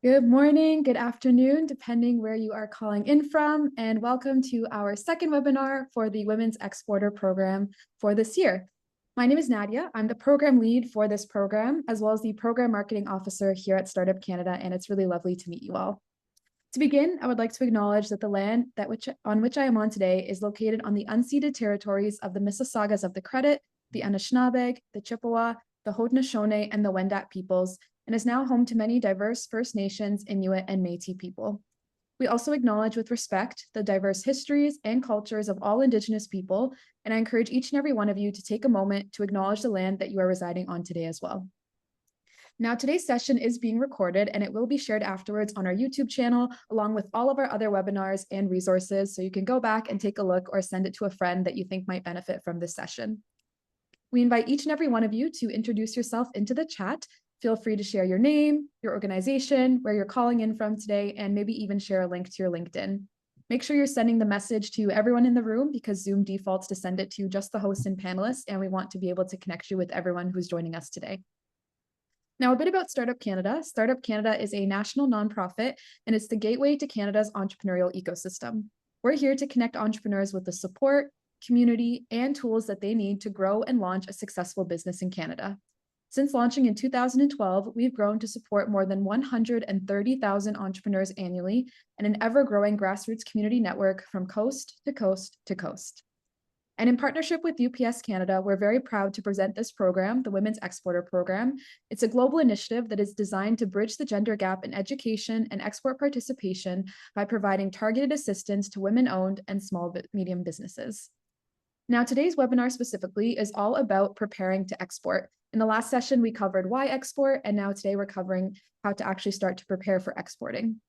Good morning, good afternoon, depending where you are calling in from, and welcome to our second webinar for the Women's Exporter Program for this year. My name is Nadia. I'm the program lead for this program, as well as the program marketing officer here at Startup Canada, and it's really lovely to meet you all. To begin, I would like to acknowledge that the land on which I am on today is located on the unceded territories of the Mississaugas of the Credit, the Anishinaabe, the Chippewa, the Haudenosaunee, and the Wendat peoples, and is now home to many diverse First Nations, Inuit, and Métis people. We also acknowledge with respect the diverse histories and cultures of all Indigenous people, and I encourage each and every one of you to take a moment to acknowledge the land that you are residing on today as well. Now, today's session is being recorded and it will be shared afterwards on our YouTube channel, along with all of our other webinars and resources. So you can go back and take a look or send it to a friend that you think might benefit from this session. We invite each and every one of you to introduce yourself into the chat. Feel free to share your name, your organization, where you're calling in from today, and maybe even share a link to your LinkedIn. Make sure you're sending the message to everyone in the room because Zoom defaults to send it to just the host and panelists, and we want to be able to connect you with everyone who's joining us today. Now, a bit about Startup Canada. Startup Canada is a national nonprofit, and it's the gateway to Canada's entrepreneurial ecosystem. We're here to connect entrepreneurs with the support, community, and tools that they need to grow and launch a successful business in Canada. Since launching in 2012, we've grown to support more than 130,000 entrepreneurs annually and an ever-growing grassroots community network from coast to coast to coast. And in partnership with UPS Canada, we're very proud to present this program, the Women's Exporter Program. It's a global initiative that is designed to bridge the gender gap in education and export participation by providing targeted assistance to women-owned and small medium businesses. Now, today's webinar specifically is all about preparing to export. In the last session, we covered why export, and now today we're covering how to actually start to prepare for exporting.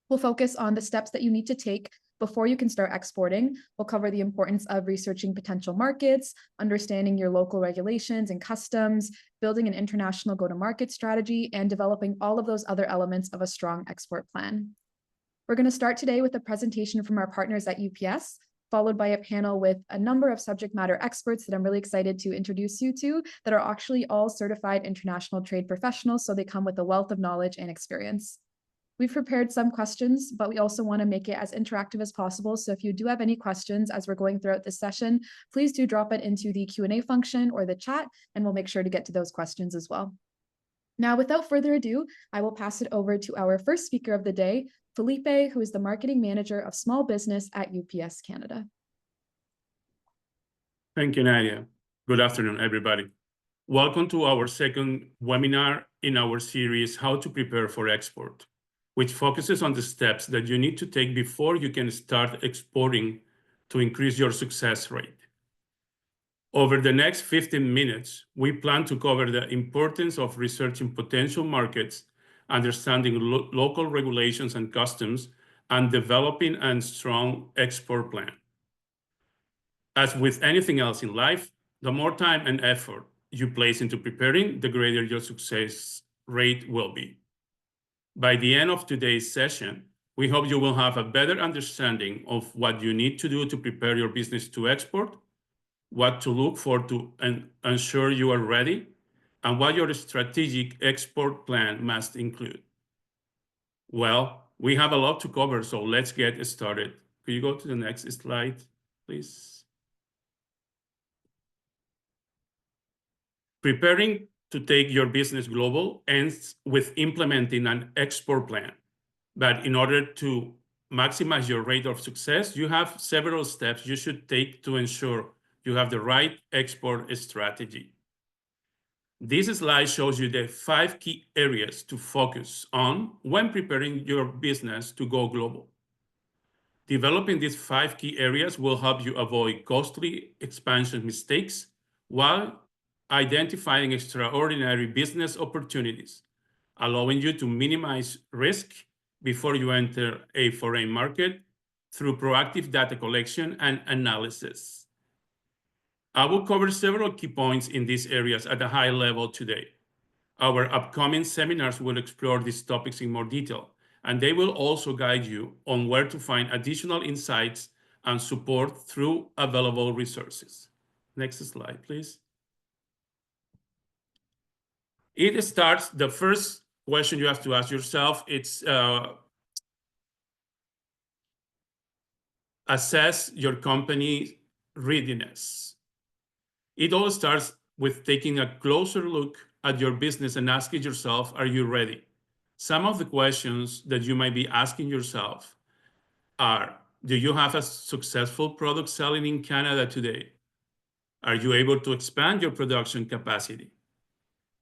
We'll focus on the steps that you need to take before you can start exporting. We'll cover the importance of researching potential markets, understanding your local regulations and customs, building an international go-to-market strategy, and developing all of those other elements of a strong export plan. We're going to start today with a presentation from our partners at UPS, followed by a panel with a number of subject matter experts that I'm really excited to introduce you to that are actually all certified international trade professionals, so they come with a wealth of knowledge and experience. We've prepared some questions, but we also want to make it as interactive as possible. So if you do have any questions as we're going throughout this session, please do drop it into the Q&A function or the chat, and we'll make sure to get to those questions as well. Now, without further ado, I will pass it over to our first speaker of the day, Felipe, who is the Marketing Manager of Small Business at UPS Canada. Thank you, Nadia. Good afternoon, everybody. Welcome to our second webinar in our series, How to Prepare for Export, which focuses on the steps that you need to take before you can start exporting to increase your success rate. Over the next 15 minutes, we plan to cover the importance of researching potential markets, understanding local regulations and customs, and developing a strong export plan. As with anything else in life, the more time and effort you place into preparing, the greater your success rate will be. By the end of today's session, we hope you will have a better understanding of what you need to do to prepare your business to export, what to look for to ensure you are ready, and what your strategic export plan must include. Well, we have a lot to cover, so let's get started. Could you go to the next slide, please? Preparing to take your business global ends with implementing an export plan. But in order to maximize your rate of success, you have several steps you should take to ensure you have the right export strategy. This slide shows you the 5 key areas to focus on when preparing your business to go global. Developing these 5 key areas will help you avoid costly expansion mistakes while identifying extraordinary business opportunities, allowing you to minimize risk before you enter a foreign market through proactive data collection and analysis. I will cover several key points in these areas at a high level today. Our upcoming seminars will explore these topics in more detail, and they will also guide you on where to find additional insights and support through available resources. Next slide, please. The first question you have to ask yourself, it's assess your company readiness. It all starts with taking a closer look at your business and asking yourself, are you ready? Some of the questions that you might be asking yourself are, do you have a successful product selling in Canada today? Are you able to expand your production capacity?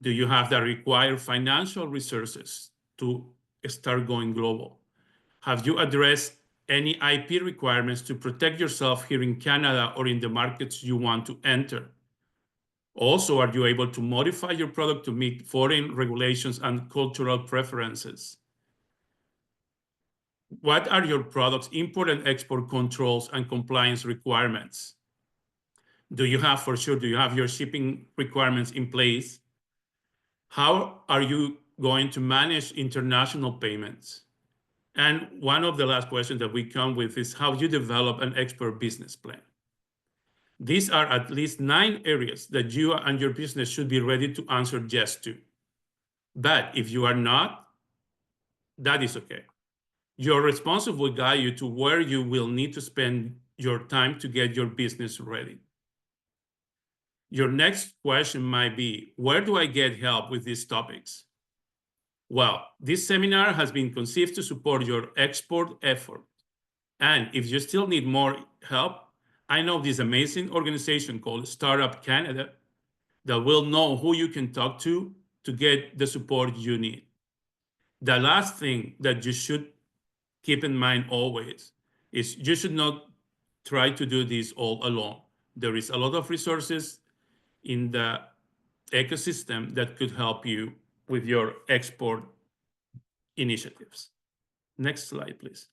Do you have the required financial resources to start going global? Have you addressed any IP requirements to protect yourself here in Canada or in the markets you want to enter? Also, are you able to modify your product to meet foreign regulations and cultural preferences? What are your product's import and export controls and compliance requirements? Do you have your shipping requirements in place? How are you going to manage international payments? And one of the last questions that we come with is how you develop an export business plan. These are at least 9 areas that you and your business should be ready to answer yes to. But if you are not, that is okay. Your response will guide you to where you will need to spend your time to get your business ready. Your next question might be, where do I get help with these topics? Well, this seminar has been conceived to support your export effort. And if you still need more help, I know this amazing organization called Startup Canada that will know who you can talk to get the support you need. The last thing that you should keep in mind always is you should not try to do this all alone. There is a lot of resources in the ecosystem that could help you with your export initiatives. Next slide, please.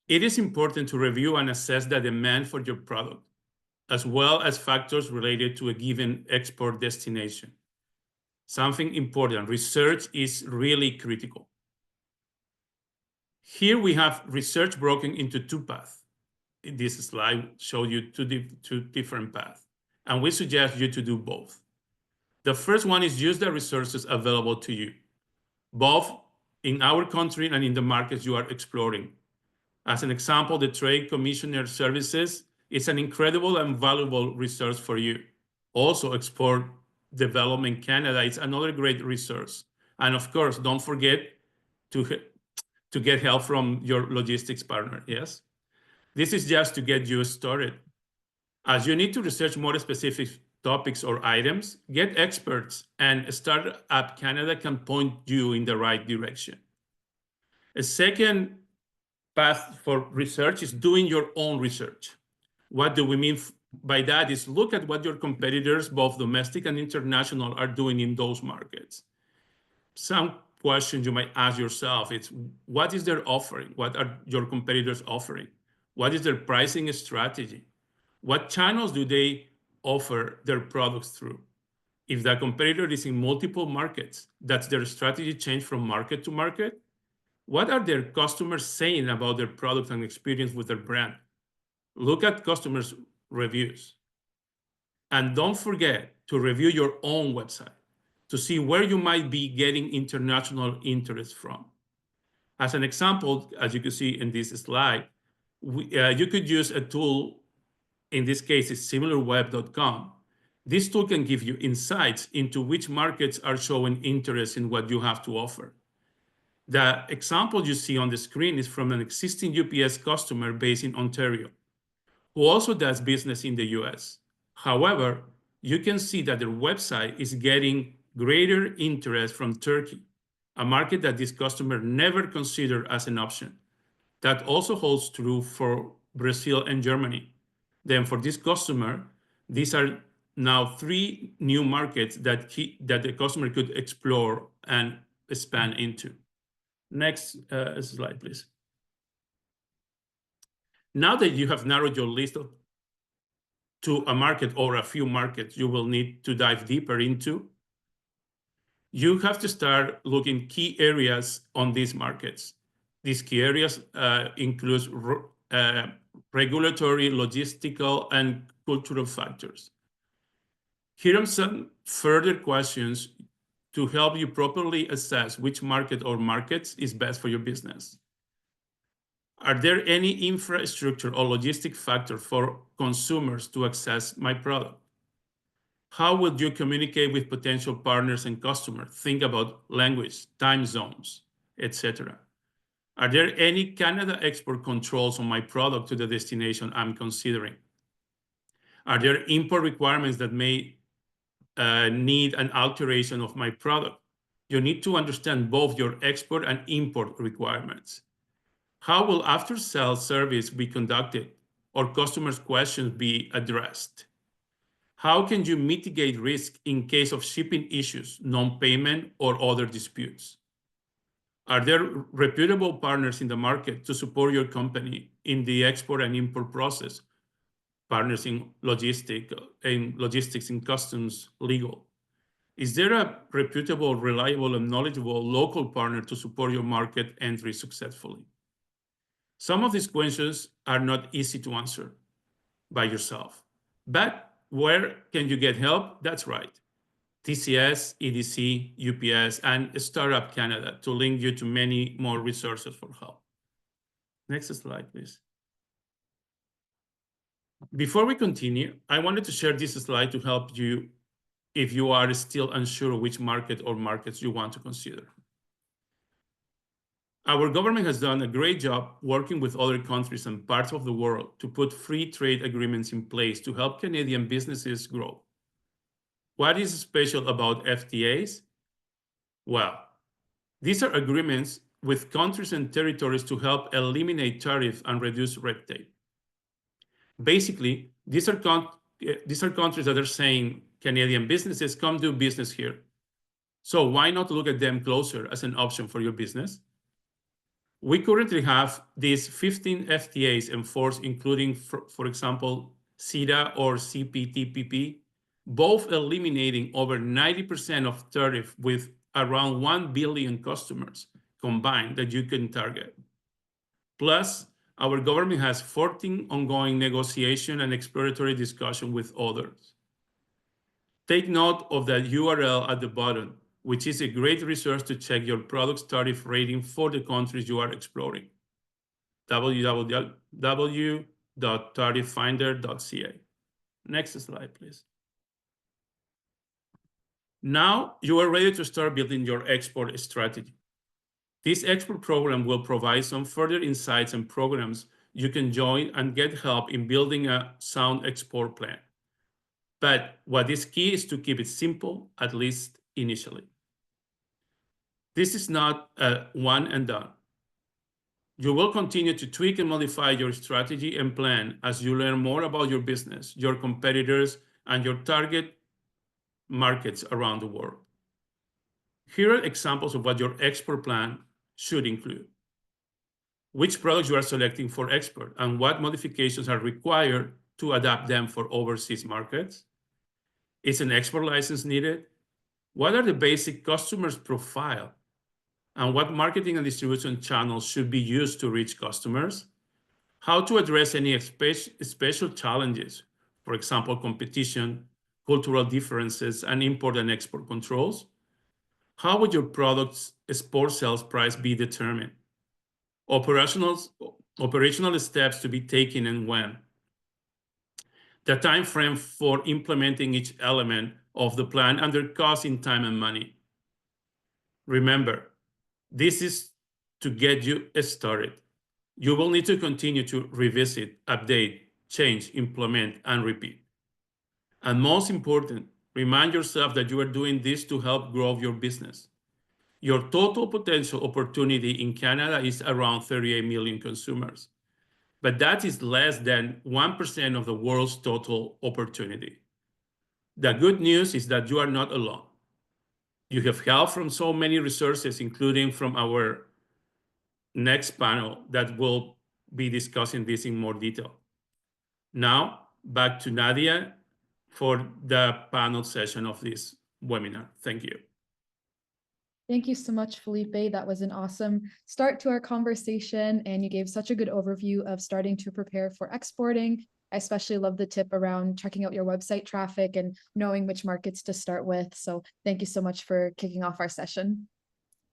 It is important to review and assess the demand for your product, as well as factors related to a given export destination. Something important, research is really critical. Here we have research broken into 2 paths. This slide shows you two different paths, and we suggest you to do both. The first one is use the resources available to you, both in our country and in the markets you are exploring. As an example, the Trade Commissioner Services is an incredible and valuable resource for you. Also, Export Development Canada is another great resource. And of course, don't forget to get help from your logistics partner, yes? This is just to get you started. As you need to research more specific topics or items, get experts, and Startup Canada can point you in the right direction. A second path for research is doing your own research. What do we mean by that is look at what your competitors, both domestic and international, are doing in those markets. Some questions you might ask yourself, it's what is their offering? What are your competitors offering? What is their pricing strategy? What channels do they offer their products through? If the competitor is in multiple markets, does their strategy change from market to market? What are their customers saying about their product and experience with their brand? Look at customers' reviews. And don't forget to review your own website to see where you might be getting international interest from. As an example, as you can see in this slide, you could use a tool, in this case, it's similarweb.com. This tool can give you insights into which markets are showing interest in what you have to offer. The example you see on the screen is from an existing UPS customer based in Ontario, who also does business in the US. However, you can see that their website is getting greater interest from Turkey, a market that this customer never considered as an option. That also holds true for Brazil and Germany. Then for this customer, these are now 3 new markets that the customer could explore and expand into. Next slide, please. Now that you have narrowed your list to a market or a few markets you will need to dive deeper into, you have to start looking key areas on these markets. These key areas include regulatory, logistical, and cultural factors. Here are some further questions to help you properly assess which market or markets is best for your business. Are there any infrastructure or logistic factor for consumers to access my product? How would you communicate with potential partners and customers? Think about language, time zones, etc. Are there any Canada export controls on my product to the destination I'm considering? Are there import requirements that may need an alteration of my product? You need to understand both your export and import requirements. How will after-sales service be conducted or customers' questions be addressed? How can you mitigate risk in case of shipping issues, non-payment, or other disputes? Are there reputable partners in the market to support your company in the export and import process? Partners in logistics, in customs, legal. Is there a reputable, reliable, and knowledgeable local partner to support your market entry successfully? Some of these questions are not easy to answer by yourself, but where can you get help? That's right. TCS, EDC, UPS, and Startup Canada to link you to many more resources for help. Next slide, please. Before we continue, I wanted to share this slide to help you if you are still unsure which market or markets you want to consider. Our government has done a great job working with other countries and parts of the world to put free trade agreements in place to help Canadian businesses grow. What is special about FTAs? Well, these are agreements with countries and territories to help eliminate tariffs and reduce red tape. Basically, these are countries that are saying, Canadian businesses, come do business here. So why not look at them closer as an option for your business? We currently have these 15 FTAs enforced, including, for example, CETA or CPTPP, both eliminating over 90% of tariff with around 1 billion customers combined that you can target. Plus, our government has 14 ongoing negotiation and exploratory discussion with others. Take note of that URL at the bottom, which is a great resource to check your product's tariff rating for the countries you are exploring. www.tarifffinder.ca. Next slide, please. Now you are ready to start building your export strategy. This export program will provide some further insights and programs you can join and get help in building a sound export plan. But what is key is to keep it simple, at least initially. This is not a one and done. You will continue to tweak and modify your strategy and plan as you learn more about your business, your competitors, and your target markets around the world. Here are examples of what your export plan should include. Which products you are selecting for export and what modifications are required to adapt them for overseas markets. Is an export license needed? What are the basic customers' profile? And what marketing and distribution channels should be used to reach customers? How to address any special challenges, for example, competition, cultural differences, and import and export controls? How would your product's export sales price be determined? Operational steps to be taken and when? The time frame for implementing each element of the plan and their cost in time and money. Remember, this is to get you started. You will need to continue to revisit, update, change, implement, and repeat. And most important, remind yourself that you are doing this to help grow your business. Your total potential opportunity in Canada is around 38 million consumers, but that is less than 1% of the world's total opportunity. The good news is that you are not alone. You have help from so many resources, including from our next panel that will be discussing this in more detail. Now, back to Nadia for the panel session of this webinar. Thank you. Thank you so much, Felipe. That was an awesome start to our conversation, and you gave such a good overview of starting to prepare for exporting I especially love the tip around checking out your website traffic and knowing which markets to start with. So thank you so much for kicking off our session.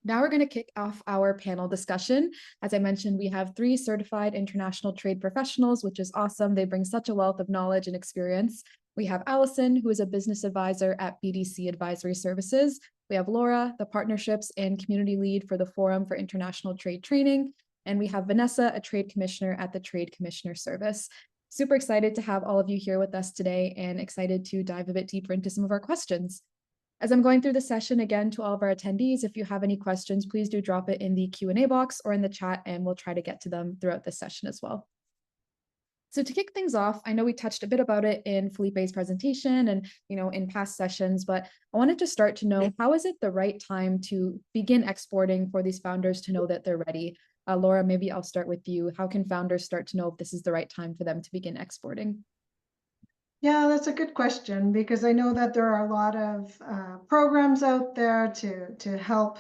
Now we're going to kick off our panel discussion. As I mentioned, we have 3 certified international trade professionals, which is awesome. They bring such a wealth of knowledge and experience. We have Allison, who is a business advisor at BDC Advisory Services. We have Lora, the partnerships and community lead for the Forum for International Trade Training. And we have Vanessa, a trade commissioner at the Trade Commissioner Service. Super excited to have all of you here with us today and excited to dive a bit deeper into some of our questions. As I'm going through the session, again, to all of our attendees, if you have any questions, please do drop it in the Q&A box or in the chat, and we'll try to get to them throughout this session as well. So to kick things off, I know we touched a bit about it in Felipe's presentation and, in past sessions, but I wanted to start to know, how is it the right time to begin exporting for these founders to know that they're ready? Lora, maybe I'll start with you. How can founders start to know if this is the right time for them to begin exporting? Yeah, that's a good question, because I know that there are a lot of programs out there to help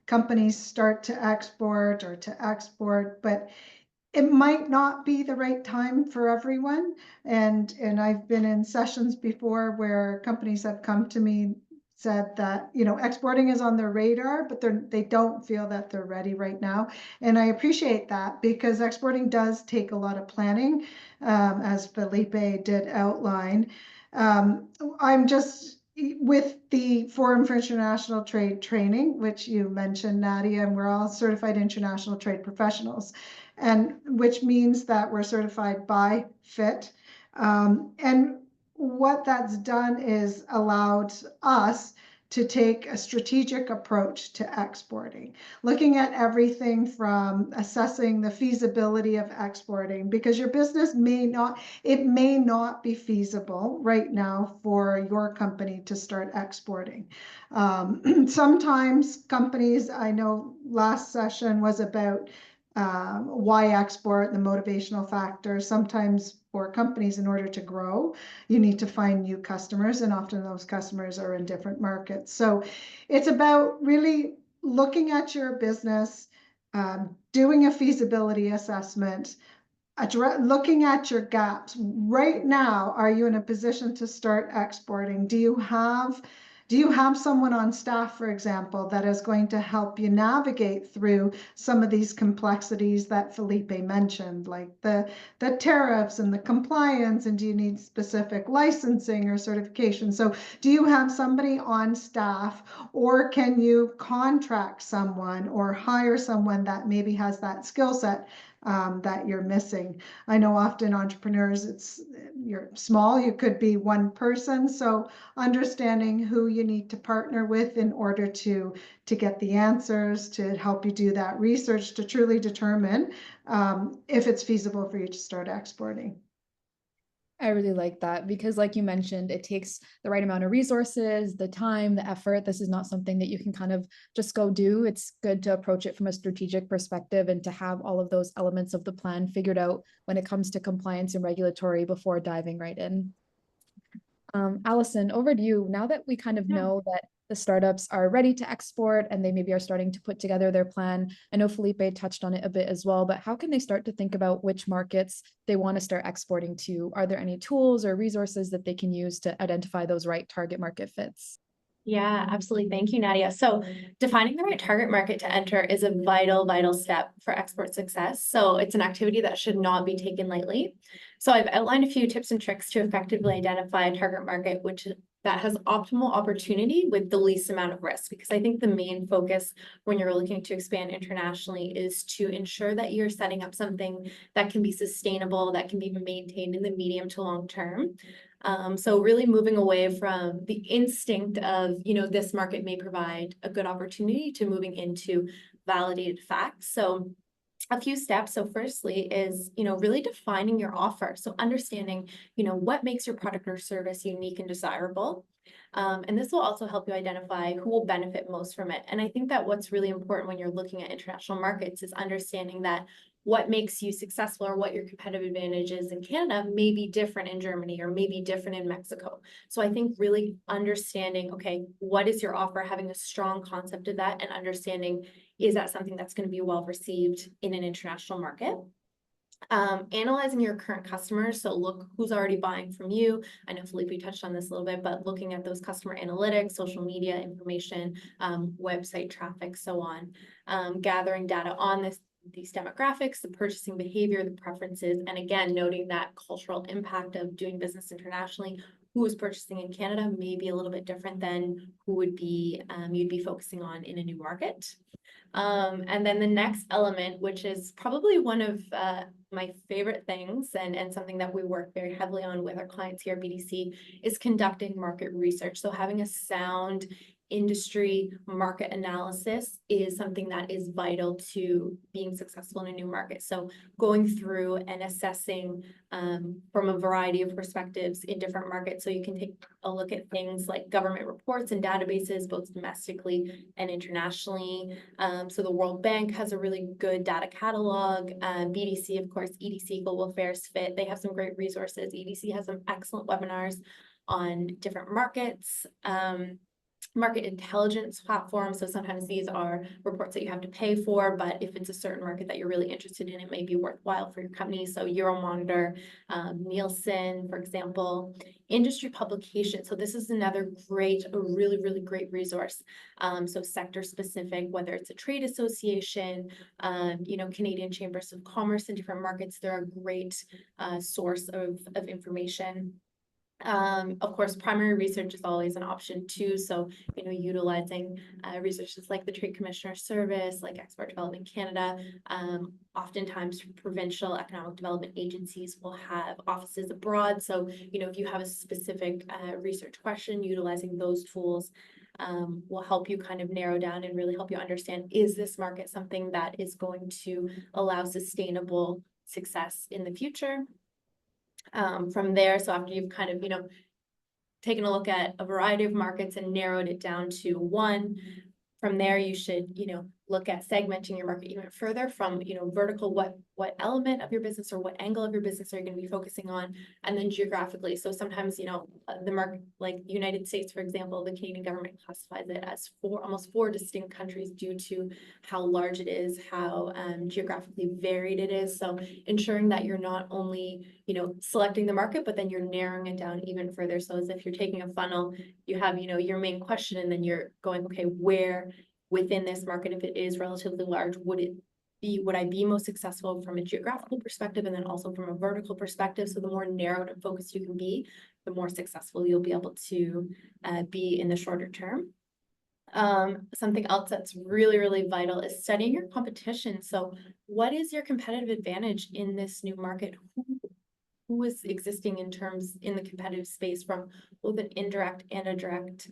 companies start to export or to export, but it might not be the right time for everyone. And I've been in sessions before where companies have come to me, said that, exporting is on their radar, but they don't feel that they're ready right now. And I appreciate that, because exporting does take a lot of planning, as Felipe did outline. I'm just with the Forum for International Trade Training, which you mentioned, Nadia, and we're all certified international trade professionals, and which means that we're certified by FITT. And what that's done is allowed us to take a strategic approach to exporting, looking at everything from assessing the feasibility of exporting, because your business may not be feasible right now for your company to start exporting. Sometimes companies, I know last session was about why export, the motivational factor. Sometimes for companies, in order to grow, you need to find new customers, and often those customers are in different markets. So it's about really looking at your business, doing a feasibility assessment, looking at your gaps. Right now, are you in a position to start exporting? Do you have someone on staff, for example, that is going to help you navigate through some of these complexities that Felipe mentioned, like the tariffs and the compliance, and do you need specific licensing or certification? So do you have somebody on staff, or can you contract someone or hire someone that maybe has that skill set that you're missing? I know often entrepreneurs, you're small, you could be one person. So understanding who you need to partner with in order to get the answers, to help you do that research to truly determine if it's feasible for you to start exporting. I really like that, because like you mentioned, it takes the right amount of resources, the time, the effort. This is not something that you can kind of just go do. It's good to approach it from a strategic perspective and to have all of those elements of the plan figured out when it comes to compliance and regulatory before diving right in. Allison, over to you. Now that we kind of know that the startups are ready to export and they maybe are starting to put together their plan, I know Felipe touched on it a bit as well, but how can they start to think about which markets they want to start exporting to? Are there any tools or resources that they can use to identify those right target market fits? Yeah, absolutely. Thank you, Nadia. So defining the right target market to enter is a vital step for export success. So it's an activity that should not be taken lightly. So I've outlined a few tips and tricks to effectively identify a target market that has optimal opportunity with the least amount of risk, because I think the main focus when you're looking to expand internationally is to ensure that you're setting up something that can be sustainable, that can be maintained in the medium to long term. So really moving away from the instinct of, this market may provide a good opportunity to moving into validated facts. So a few steps. So firstly is, really defining your offer. So understanding, what makes your product or service unique and desirable. And this will also help you identify who will benefit most from it. And I think that what's really important when you're looking at international markets is understanding that what makes you successful or what your competitive advantage is in Canada may be different in Germany or maybe different in Mexico. So I think really understanding, okay, what is your offer, having a strong concept of that, and understanding, is that something that's going to be well received in an international market? Analyzing your current customers. So look who's already buying from you. I know Felipe touched on this a little bit, but looking at those customer analytics, social media information, website traffic, so on. Gathering data on these demographics, the purchasing behavior, the preferences, and again, noting that cultural impact of doing business internationally. Who is purchasing in Canada may be a little bit different than who would be you'd be focusing on in a new market. And then the next element, which is probably one of my favorite things and something that we work very heavily on with our clients here at BDC, is conducting market research. So having a sound industry market analysis is something that is vital to being successful in a new market. So going through and assessing from a variety of perspectives in different markets. So you can take a look at things like government reports and databases, both domestically and internationally. So the World Bank has a really good data catalog. BDC, of course, EDC, Global Affairs, FITT, they have some great resources. EDC has some excellent webinars on different markets. Market intelligence platform. So sometimes these are reports that you have to pay for, but if it's a certain market that you're really interested in, it may be worthwhile for your company. So Euromonitor, Nielsen, for example, industry publication. So this is another really, really great resource. So sector specific, whether it's a trade association, Canadian Chambers of Commerce in different markets, they're a great source of information. Of course, primary research is always an option too. So, utilizing resources like the Trade Commissioner Service, like Export Development Canada. Oftentimes, provincial economic development agencies will have offices abroad. So, if you have a specific research question, utilizing those tools will help you kind of narrow down and really help you understand, is this market something that is going to allow sustainable success in the future? From there, so after you've kind of, taken a look at a variety of markets and narrowed it down to one, from there you should, look at segmenting your market even further from, vertical, what element of your business or what angle of your business are you going to be focusing on, and then geographically. So sometimes, the market, like United States, for example, the Canadian government classifies it as almost four distinct countries due to how large it is, how geographically varied it is. So ensuring that you're not only, selecting the market, but then you're narrowing it down even further. So as if you're taking a funnel, you have, your main question, and then you're going, okay, where within this market, if it is relatively large, would I be most successful from a geographical perspective and then also from a vertical perspective? So the more narrowed and focused you can be, the more successful you'll be able to be in the shorter term. Something else that's really, really vital is studying your competition. So what is your competitive advantage in this new market? Who is existing in the competitive space from both an indirect and a direct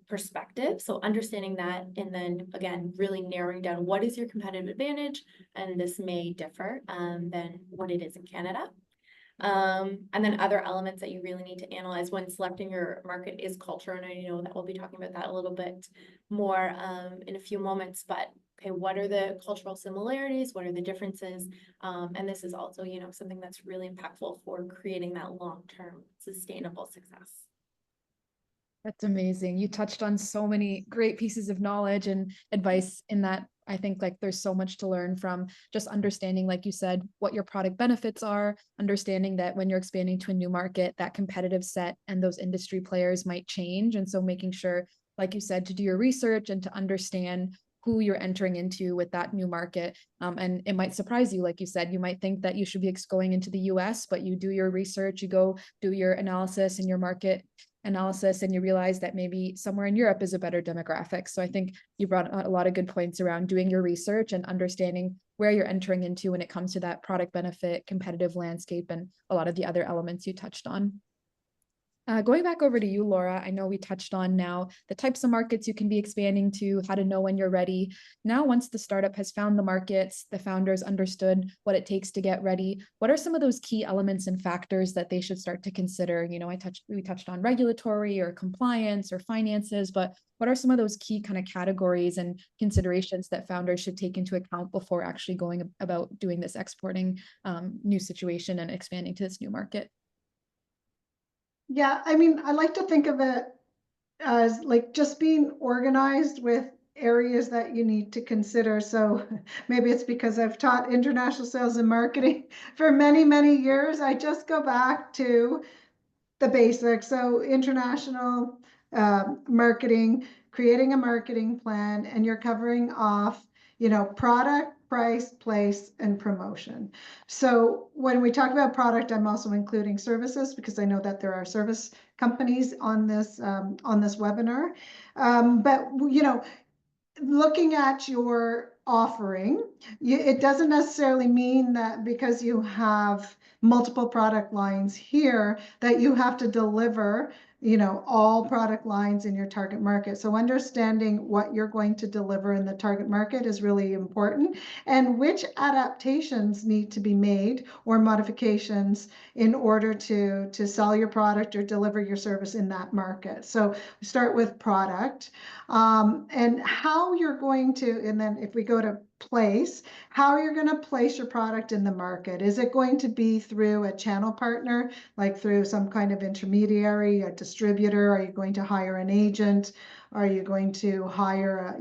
perspective? So understanding that, and then again, really narrowing down what is your competitive advantage, and this may differ than what it is in Canada. And then other elements that you really need to analyze when selecting your market is culture. And I know that we'll be talking about that a little bit more in a few moments, but okay, what are the cultural similarities? What are the differences? And this is also, something that's really impactful for creating that long-term sustainable success. That's amazing. You touched on so many great pieces of knowledge and advice in that. I think there's so much to learn from just understanding, like you said, what your product benefits are, understanding that when you're expanding to a new market, that competitive set and those industry players might change. And so making sure, like you said, to do your research and to understand who you're entering into with that new market. And it might surprise you, like you said, you might think that you should be going into the US, but you do your research, you go do your analysis and your market analysis, and you realize that maybe somewhere in Europe is a better demographic. So I think you brought a lot of good points around doing your research and understanding where you're entering into when it comes to that product benefit, competitive landscape, and a lot of the other elements you touched on. Going back over to you, Lora, I know we touched on now the types of markets you can be expanding to, how to know when you're ready. Now, once the startup has found the markets, the founders understood what it takes to get ready, what are some of those key elements and factors that they should start to consider? We touched on regulatory or compliance or finances, but what are some of those key kind of categories and considerations that founders should take into account before actually going about doing this exporting new situation and expanding to this new market? Yeah, I mean, I like to think of it as just being organized with areas that you need to consider. So maybe it's because I've taught international sales and marketing for many, many years. I just go back to the basics. So international marketing, creating a marketing plan, and you're covering off, product, price, place, and promotion. So when we talk about product, I'm also including services because I know that there are service companies on this webinar. But looking at your offering, it doesn't necessarily mean that because you have multiple product lines here that you have to deliver all product lines in your target market. So understanding what you're going to deliver in the target market is really important, and which adaptations need to be made or modifications in order to sell your product or deliver your service in that market. So we start with product, and how you're going to, and then if we go to place, how you're going to place your product in the market. Is it going to be through a channel partner, like through some kind of intermediary, a distributor? Are you going to hire an agent? Are you going to hire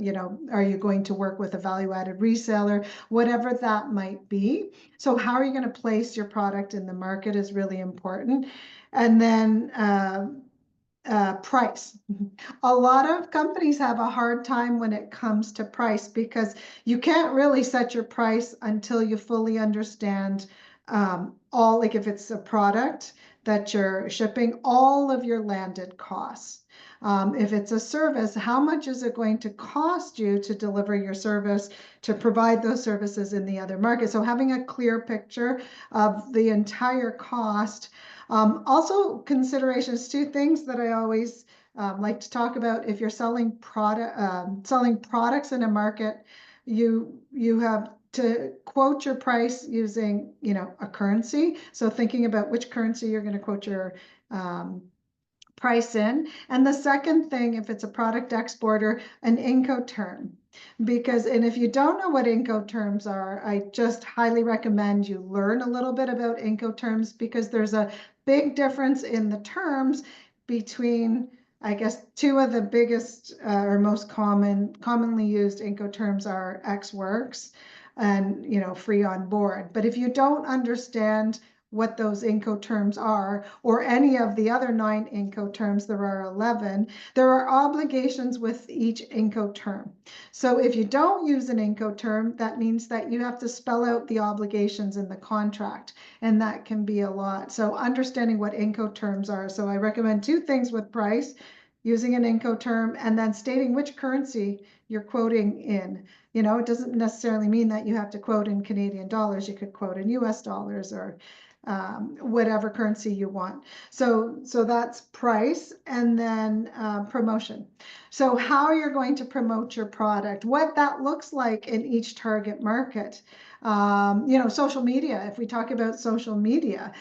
are you going to work with a value-added reseller? Whatever that might be. So how are you going to place your product in the market is really important. And then price. A lot of companies have a hard time when it comes to price because you can't really set your price until you fully understand like if it's a product that you're shipping, all of your landed costs. If it's a service, how much is it going to cost you to deliver your service, to provide those services in the other market? So having a clear picture of the entire cost. Also considerations, two things that I always like to talk about. If you're selling products in a market, you have to quote your price using a currency. So thinking about which currency you're going to quote your price in. And the second thing, if it's a product exporter, an Incoterm. And if you don't know what Incoterms are, I just highly recommend you learn a little bit about Incoterms, because there's a big difference in the terms between, I guess, two of the biggest or most commonly used Incoterms are Ex Works and free on board. But if you don't understand what those Incoterms are, or any of the other 9 Incoterms, there are 11, there are obligations with each Incoterm. So if you don't use an Incoterm, that means that you have to spell out the obligations in the contract, and that can be a lot. So understanding what Incoterms are. So I recommend 2 things with price: using an Incoterm, and then stating which currency you're quoting in. It doesn't necessarily mean that you have to quote in Canadian dollars. You could quote in US dollars or whatever currency you want. So that's price. And then promotion. So how you're going to promote your product, what that looks like in each target market. Social media, if we talk about social media,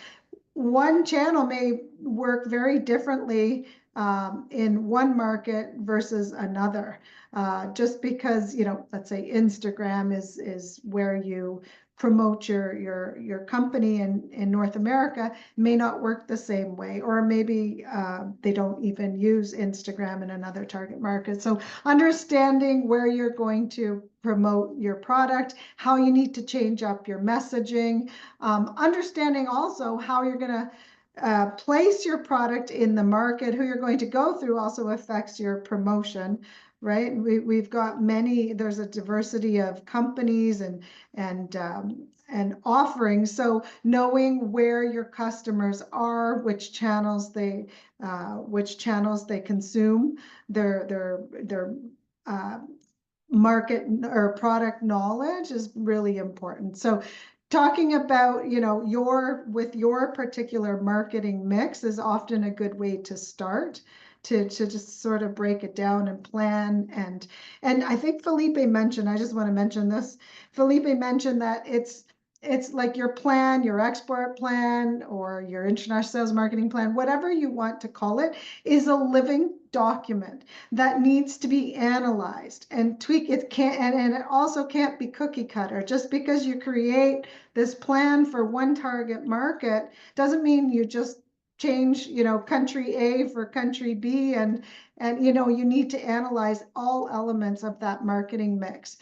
one channel may work very differently in one market versus another. Just because, let's say Instagram is where you promote your company in North America, may not work the same way, or maybe they don't even use Instagram in another target market. So understanding where you're going to promote your product, how you need to change up your messaging, understanding also how you're going to place your product in the market, who you're going to go through also affects your promotion, right? We've got there's a diversity of companies and offerings. So knowing where your customers are, which channels they consume, their market or product knowledge is really important. So talking about, with your particular marketing mix is often a good way to start, to just sort of break it down and plan. And I think Felipe mentioned, I just want to mention this, Felipe mentioned that it's like your plan, your export plan, or your international sales marketing plan, whatever you want to call it, is a living document that needs to be analyzed and tweak. It can't, and it also can't be cookie cutter. Just because you create this plan for one target market doesn't mean you just change, country A for country B, and you need to analyze all elements of that marketing mix,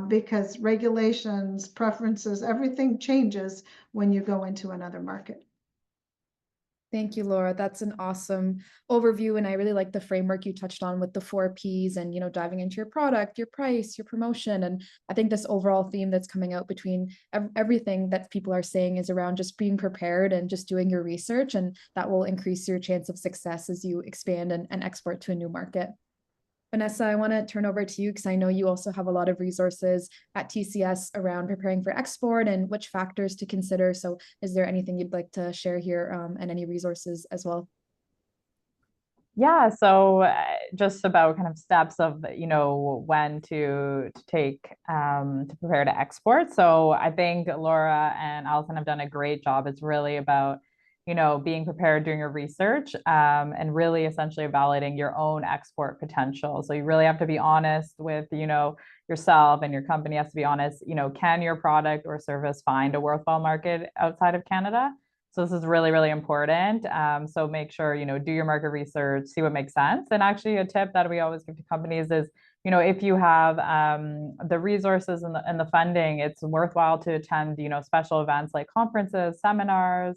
because regulations, preferences, everything changes when you go into another market. Thank you, Laura. That's an awesome overview. And I really like the framework you touched on with the 4 Ps and, diving into your product, your price, your promotion. And I think this overall theme that's coming out between everything that people are saying is around just being prepared and just doing your research. And that will increase your chance of success as you expand and export to a new market. Vanessa, I want to turn over to you because I know you also have a lot of resources at TCS around preparing for export and which factors to consider. So is there anything you'd like to share here, and any resources as well? Yeah, so just about kind of steps of, when to take to prepare to export. So I think Laura and Allison have done a great job. It's really about being prepared, doing your research, and really essentially evaluating your own export potential. So you really have to be honest with, yourself, and your company has to be honest, can your product or service find a worthwhile market outside of Canada? So this is really, really important. So make sure, do your market research, see what makes sense. And actually a tip that we always give to companies is, if you have the resources and the funding, it's worthwhile to attend, special events like conferences, seminars,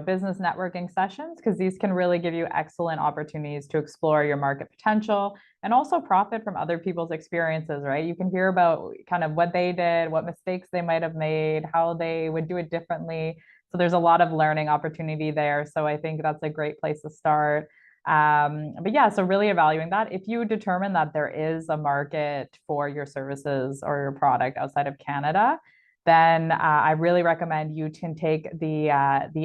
business networking sessions, because these can really give you excellent opportunities to explore your market potential and also profit from other people's experiences, right? You can hear about kind of what they did, what mistakes they might have made, how they would do it differently. So there's a lot of learning opportunity there. So I think that's a great place to start. But yeah, so really evaluating that. If you determine that there is a market for your services or your product outside of Canada, then I really recommend you can take the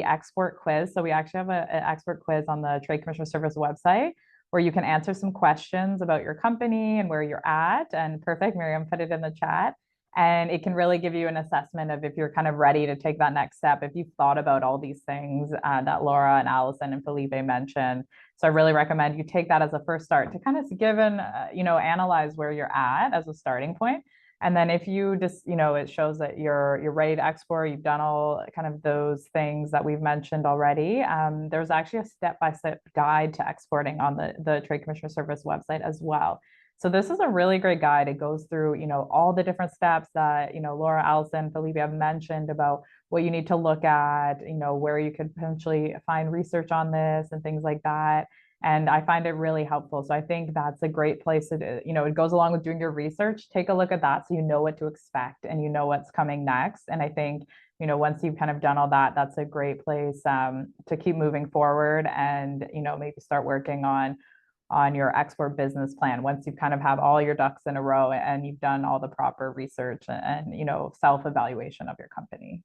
export quiz. So we actually have an export quiz on the Trade Commissioner Service website where you can answer some questions about your company and where you're at. And perfect, Miriam put it in the chat. And it can really give you an assessment of if you're kind of ready to take that next step, if you've thought about all these things that Laura and Allison and Felipe mentioned. So I really recommend you take that as a first start to kind of give and, analyze where you're at as a starting point. And then if you just, it shows that you're ready to export, you've done all kind of those things that we've mentioned already. There's actually a step-by-step guide to exporting on the Trade Commissioner Service website as well. So this is a really great guide. It goes through, all the different steps that, Laura, Allison, Felipe have mentioned about what you need to look at, where you could potentially find research on this and things like that. And I find it really helpful. So I think that's a great place to, it goes along with doing your research. Take a look at that so you know what to expect and you know what's coming next. And I think, once you've kind of done all that, that's a great place to keep moving forward and, maybe start working on your export business plan once you kind of have all your ducks in a row and you've done all the proper research and self-evaluation of your company.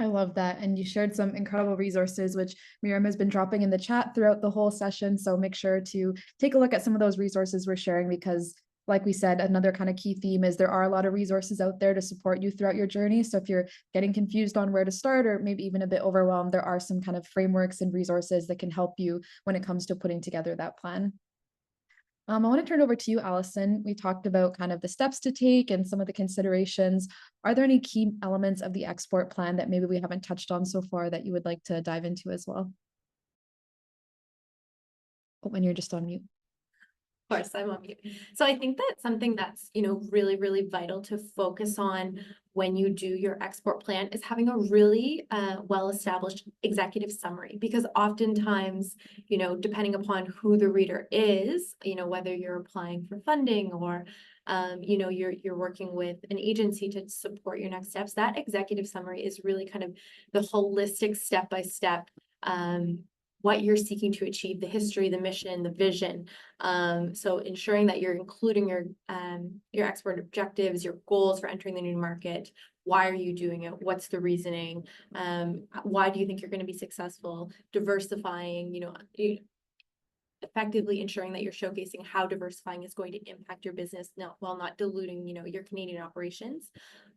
I love that. And you shared some incredible resources, which Miriam has been dropping in the chat throughout the whole session. So make sure to take a look at some of those resources we're sharing, because like we said, another kind of key theme is there are a lot of resources out there to support you throughout your journey. So if you're getting confused on where to start or maybe even a bit overwhelmed, there are some kind of frameworks and resources that can help you when it comes to putting together that plan. I want to turn over to you, Allison. We talked about kind of the steps to take and some of the considerations. Are there any key elements of the export plan that maybe we haven't touched on so far that you would like to dive into as well? Oh, when you're just on mute. Of course, I'm on mute. So I think that's something that's, really, really vital to focus on when you do your export plan is having a really well-established executive summary, because oftentimes, depending upon who the reader is, whether you're applying for funding or, you're working with an agency to support your next steps, that executive summary is really kind of the holistic step-by-step what you're seeking to achieve, the history, the mission, the vision. So ensuring that you're including your export objectives, your goals for entering the new market. Why are you doing it? What's the reasoning? Why do you think you're going to be successful? Diversifying, effectively ensuring that you're showcasing how diversifying is going to impact your business while not diluting, your Canadian operations.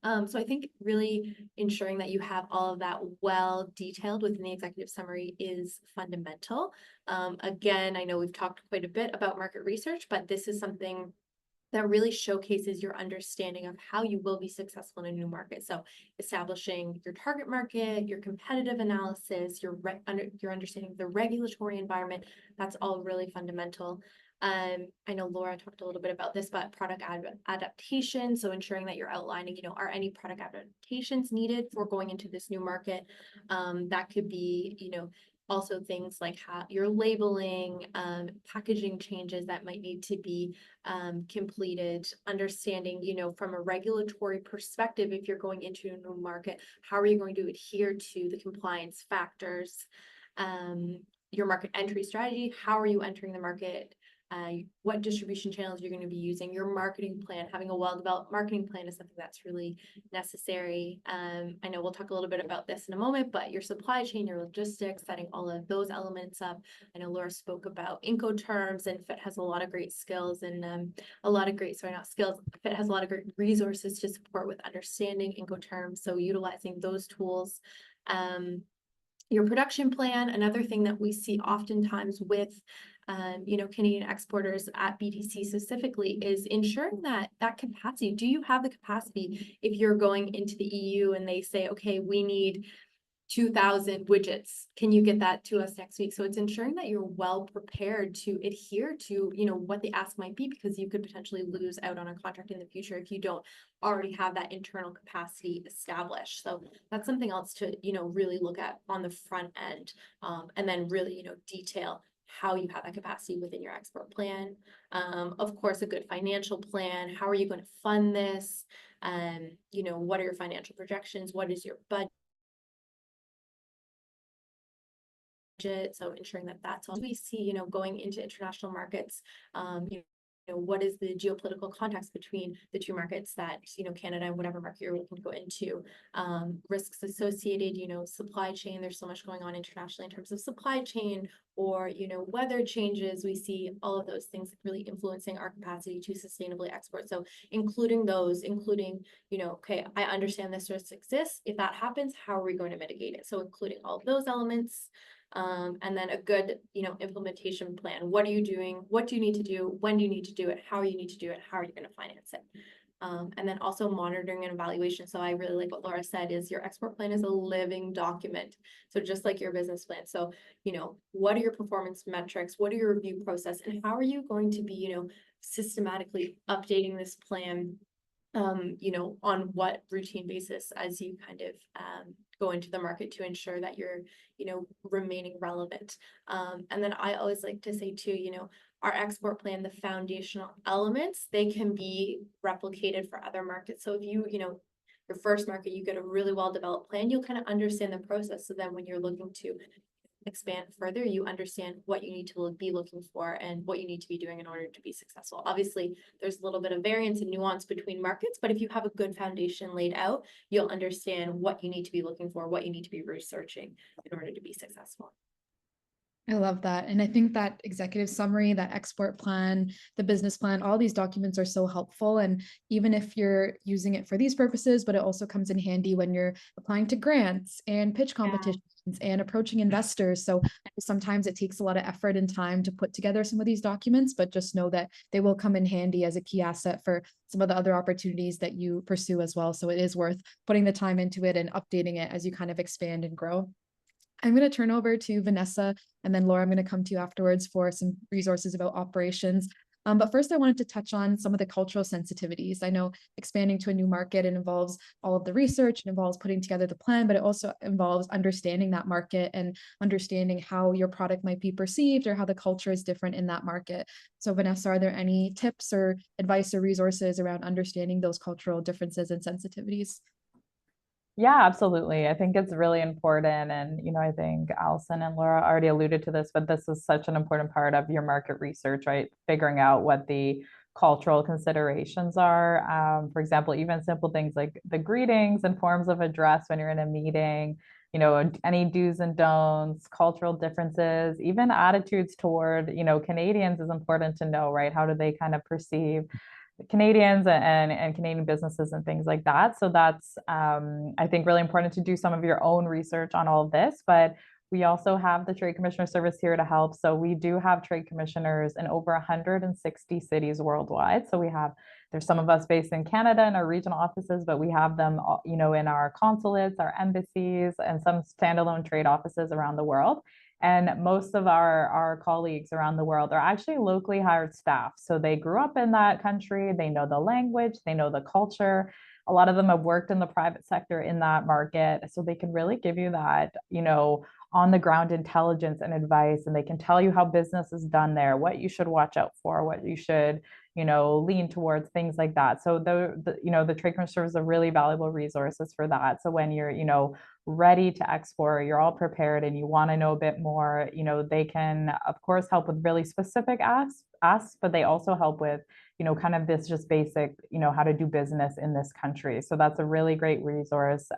So I think really ensuring that you have all of that well detailed within the executive summary is fundamental. Again, I know we've talked quite a bit about market research, but this is something that really showcases your understanding of how you will be successful in a new market. So establishing your target market, your competitive analysis, your understanding of the regulatory environment, that's all really fundamental. I know Laura talked a little bit about this, but product adaptation. So ensuring that you're outlining, are any product adaptations needed for going into this new market? That could be, also things like how your labeling, packaging changes that might need to be completed, understanding, from a regulatory perspective, if you're going into a new market, how are you going to adhere to the compliance factors? Your market entry strategy, how are you entering the market? What distribution channels you're going to be using, your marketing plan, having a well-developed marketing plan is something that's really necessary. I know we'll talk a little bit about this in a moment, but your supply chain, your logistics, setting all of those elements up. I know Laura spoke about Incoterms, and FITT has a lot of great skills and FITT has a lot of great resources to support with understanding Incoterms, so utilizing those tools. Your production plan, another thing that we see oftentimes with Canadian exporters at BTC specifically, is ensuring that capacity. Do you have the capacity if you're going into the EU and they say, okay, we need 2,000 widgets. Can you get that to us next week? So it's ensuring that you're well prepared to adhere to, what the ask might be, because you could potentially lose out on a contract in the future if you don't already have that internal capacity established. So that's something else to, really look at on the front end, and then really, detail how you have that capacity within your export plan. Of course, a good financial plan. How are you going to fund this? What are your financial projections? What is your budget? So ensuring that that's all we see, going into international markets, what is the geopolitical context between the two markets that, Canada and whatever market you're looking to go into, risks associated, supply chain. There's so much going on internationally in terms of supply chain, or, weather changes. We see all of those things really influencing our capacity to sustainably export. So including, okay, I understand this risk exists. If that happens, how are we going to mitigate it? So including all of those elements. And then a good, implementation plan. What are you doing? What do you need to do? When do you need to do it? How you need to do it? How are you going to finance it? And then also monitoring and evaluation. So I really like what Laura said, is your export plan is a living document. So just like your business plan. So, what are your performance metrics? What are your review process? And how are you going to be, systematically updating this plan, on what routine basis as you kind of go into the market to ensure that you're, remaining relevant. And then I always like to say too, our export plan, the foundational elements, they can be replicated for other markets. So if you, your first market, you get a really well-developed plan, you'll kind of understand the process. So then when you're looking to expand further, you understand what you need to be looking for and what you need to be doing in order to be successful. Obviously, there's a little bit of variance and nuance between markets, but if you have a good foundation laid out, you'll understand what you need to be looking for, what you need to be researching in order to be successful. I love that. And I think that executive summary, that export plan, the business plan, all these documents are so helpful. And even if you're using it for these purposes, but it also comes in handy when you're applying to grants and pitch competitions and approaching investors. So sometimes it takes a lot of effort and time to put together some of these documents, but just know that they will come in handy as a key asset for some of the other opportunities that you pursue as well. So it is worth putting the time into it and updating it as you kind of expand and grow. I'm going to turn over to Vanessa, and then Laura, I'm going to come to you afterwards for some resources about operations. But first, I wanted to touch on some of the cultural sensitivities. I know expanding to a new market, it involves all of the research, it involves putting together the plan, but it also involves understanding that market and understanding how your product might be perceived or how the culture is different in that market. So Vanessa, are there any tips or advice or resources around understanding those cultural differences and sensitivities? Yeah, absolutely. I think it's really important. And, I think Allison and Laura already alluded to this, but this is such an important part of your market research, right? Figuring out what the cultural considerations are. For example, even simple things like the greetings and forms of address when you're in a meeting, any do's and don'ts, cultural differences, even attitudes toward, Canadians is important to know, right? How do they kind of perceive Canadians and Canadian businesses and things like that. So that's, I think, really important to do some of your own research on all of this. But We also have the Trade Commissioner Service here to help. So we do have trade commissioners in over 160 cities worldwide. So there's some of us based in Canada in our regional offices, but we have them, you know, in our consulates, our embassies, and some standalone trade offices around the world. And most of our colleagues around the world are actually locally hired staff. So they grew up in that country, they know the language, they know the culture. A lot of them have worked in the private sector in that market. So they can really give you that, you know, on the ground intelligence and advice, and they can tell you how business is done there, what you should watch out for, what you should, you know, lean towards, things like that. So the Trade Commissioner is a really valuable resources for that. So when you're, you know, ready to export, you're all prepared and you want to know a bit more, you know, they can of course help with really specific asks, but they also help with, you know, kind of this just basic, you know, how to do business in this country. So that's a really great resource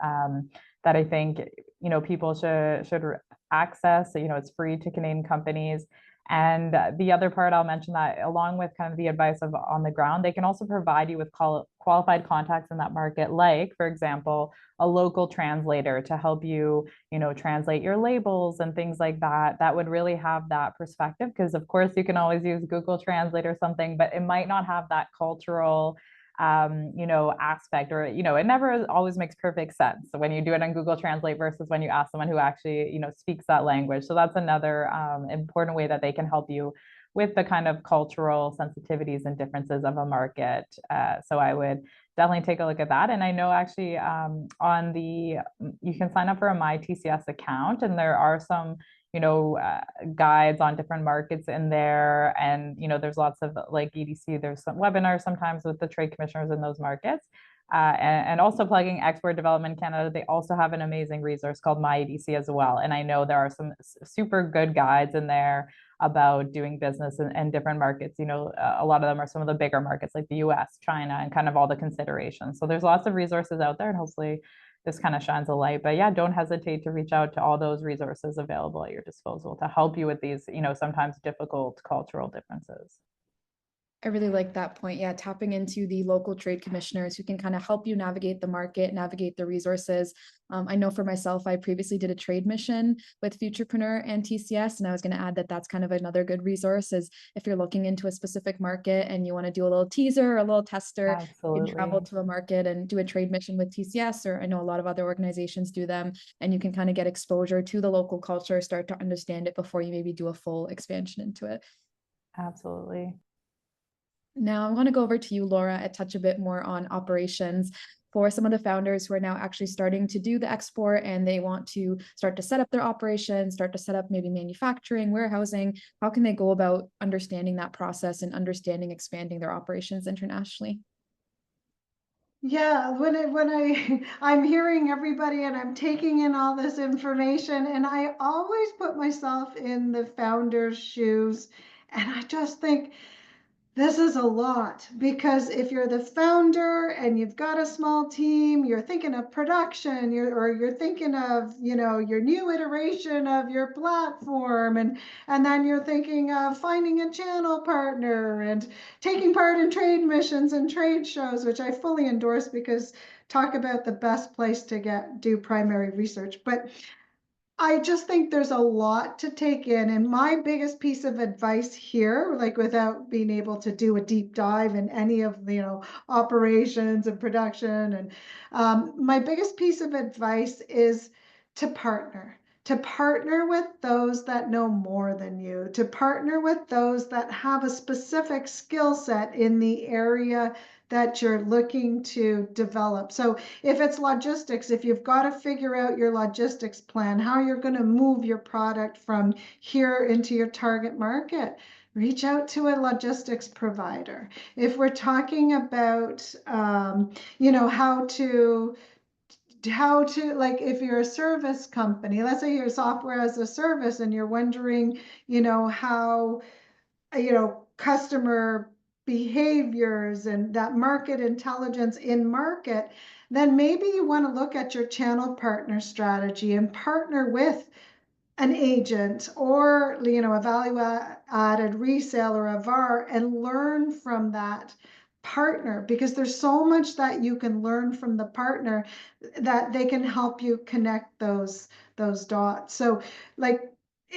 that I think, you know, people should access. You know, it's free to Canadian companies. And the other part I'll mention that along with kind of the advice of on the ground, they can also provide you with qualified contacts in that market, like, for example, a local translator to help you, you know, translate your labels and things like that. That would really have that perspective, because of course you can always use Google Translate or something, but it might not have that cultural you know, aspect, or, you know, it never always makes perfect sense when you do it on Google Translate versus when you ask someone who actually, you know, speaks that language. So that's another important way that they can help you with the kind of cultural sensitivities and differences of a market. So I would definitely take a look at that. And I know actually you can sign up for a My TCS account, and there are some, you know, guides on different markets in there. And, you know, there's lots of like EDC, there's some webinars sometimes with the trade commissioners in those markets. And also plugging Export Development Canada, they also have an amazing resource called My EDC as well. And I know there are some super good guides in there about doing business in different markets. You know, a lot of them are some of the bigger markets like the US, China, and kind of all the considerations. So there's lots of resources out there, and hopefully this kind of shines a light. But yeah, don't hesitate to reach out to all those resources available at your disposal to help you with these, you know, sometimes difficult cultural differences. I really like that point. Yeah, tapping into the local trade commissioners who can kind of help you navigate the market, navigate the resources. I know for myself, I previously did a trade mission with Futurepreneur and TCS, and I was going to add that that's kind of another good resource is if you're looking into a specific market and you want to do a little teaser or a little tester, you can travel to a market and do a trade mission with TCS, or I know a lot of other organizations do them, and you can kind of get exposure to the local culture, start to understand it before you maybe do a full expansion into it. Absolutely. Now I want to go over to you, Lora, and touch a bit more on operations for some of the founders who are now actually starting to do the export and they want to start to set up their operations, start to set up maybe manufacturing, warehousing. How can they go about understanding that process and understanding expanding their operations internationally? Yeah, I'm hearing everybody and I'm taking in all this information, and I always put myself in the founder's shoes, and I just think, this is a lot, because if you're the founder and you've got a small team, you're thinking of production, you're thinking of, you know, your new iteration of your platform, and then you're thinking of finding a channel partner and taking part in trade missions and trade shows, which I fully endorse, because talk about the best place to do primary research. But I just think there's a lot to take in. And my biggest piece of advice here, like without being able to do a deep dive in any of the, you know, operations and production, and my biggest piece of advice is to partner with those that know more than you, to partner with those that have a specific skill set in the area that you're looking to develop. So if it's logistics, if you've got to figure out your logistics plan, how you're going to move your product from here into your target market, reach out to a logistics provider. If we're talking about, you know, how to, like, if you're a service company, let's say you're software as a service and you're wondering, you know, how, you know, customer behaviors and that market intelligence in market, then maybe you want to look at your channel partner strategy and partner with an agent or, you know, a value-added reseller, a VAR, and learn from that partner, because there's so much that you can learn from the partner that they can help you connect those those dots. So like,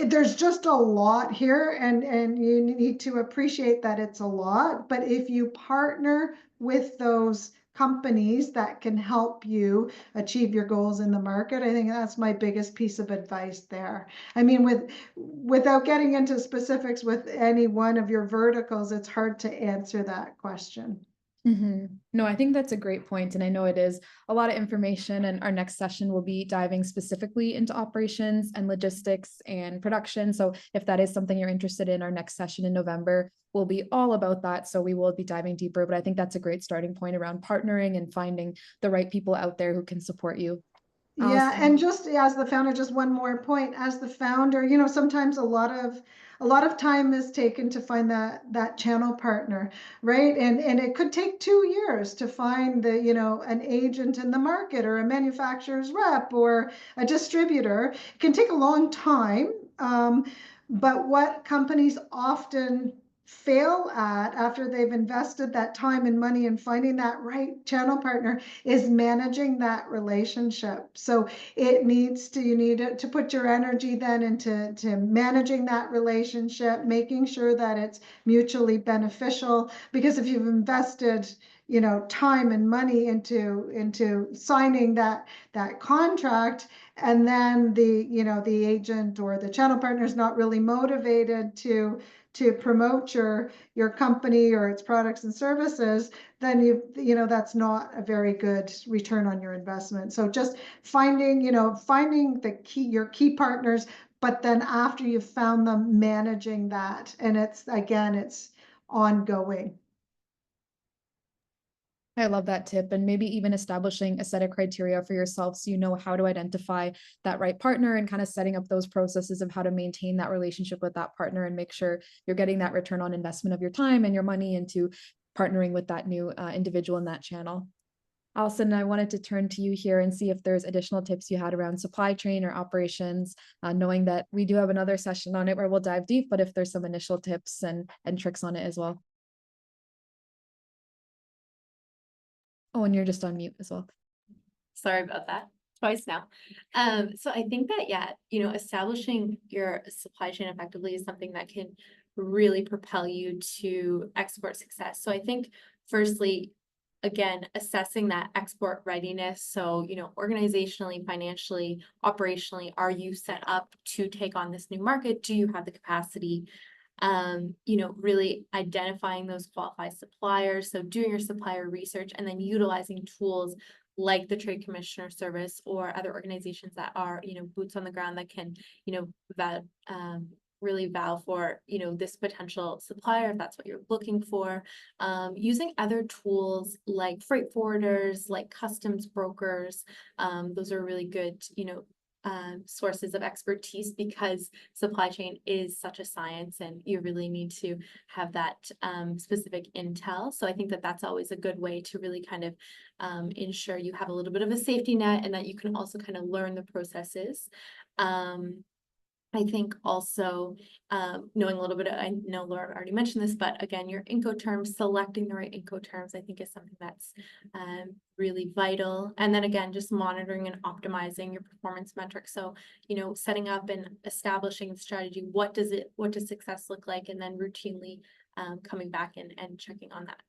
there's just a lot here, and you need to appreciate that it's a lot. But if you partner with those companies that can help you achieve your goals in the market, I think that's my biggest piece of advice there. I mean, without getting into specifics with any one of your verticals, it's hard to answer that question. No, I think that's a great point, and I know it is a lot of information, and our next session will be diving specifically into operations and logistics and production. So if that is something you're interested in, our next session in November will be all about that. So we will be diving deeper, but I think that's a great starting point around partnering and finding the right people out there who can support you. Yeah, and just as the founder, just one more point. As the founder, you know, sometimes a lot of time is taken to find that channel partner, right? And it could take 2 years to find the, you know, an agent in the market or a manufacturer's rep or a distributor. It can take a long time. But what companies often fail at after they've invested that time and money in finding that right channel partner is managing that relationship. So you need to put your energy then into managing that relationship, making sure that it's mutually beneficial, because if you've invested, you know, time and money into signing that contract, and then the agent or the channel partner is not really motivated to promote your company or its products and services, then you know that's not a very good return on your investment. So just finding your key partners, but then after you've found them, managing that, and it's ongoing. I love that tip, and maybe even establishing a set of criteria for yourself so you know how to identify that right partner, and kind of setting up those processes of how to maintain that relationship with that partner and make sure you're getting that return on investment of your time and your money into partnering with that new individual in that channel. Allison, I wanted to turn to you here and see if there's additional tips you had around supply chain or operations, knowing that we do have another session on it where we'll dive deep, but if there's some initial tips and tricks on it as well. Oh, and you're just on mute as well. Sorry about that. Twice now. So I think that, yeah, you know, establishing your supply chain effectively is something that can really propel you to export success. So I think firstly, again, assessing that export readiness. So, you know, organizationally, financially, operationally, are you set up to take on this new market? Do you have the capacity? You know, really identifying those qualified suppliers. So doing your supplier research and then utilizing tools like the Trade Commissioner Service or other organizations that are, you know, boots on the ground that can, you know, really vow for, you know, this potential supplier, if that's what you're looking for. Using other tools like freight forwarders, like customs brokers. Those are really good, you know, sources of expertise, because supply chain is such a science and you really need to have that specific intel. So I think that that's always a good way to really kind of ensure you have a little bit of a safety net and that you can also kind of learn the processes. I think also knowing a little bit, I know Laura already mentioned this, but again, your Incoterms, selecting the right Incoterms, I think is something that's really vital. And then again, just monitoring and optimizing your performance metrics. So, you know, setting up and establishing the strategy, what does success look like? And then routinely coming back and checking on that.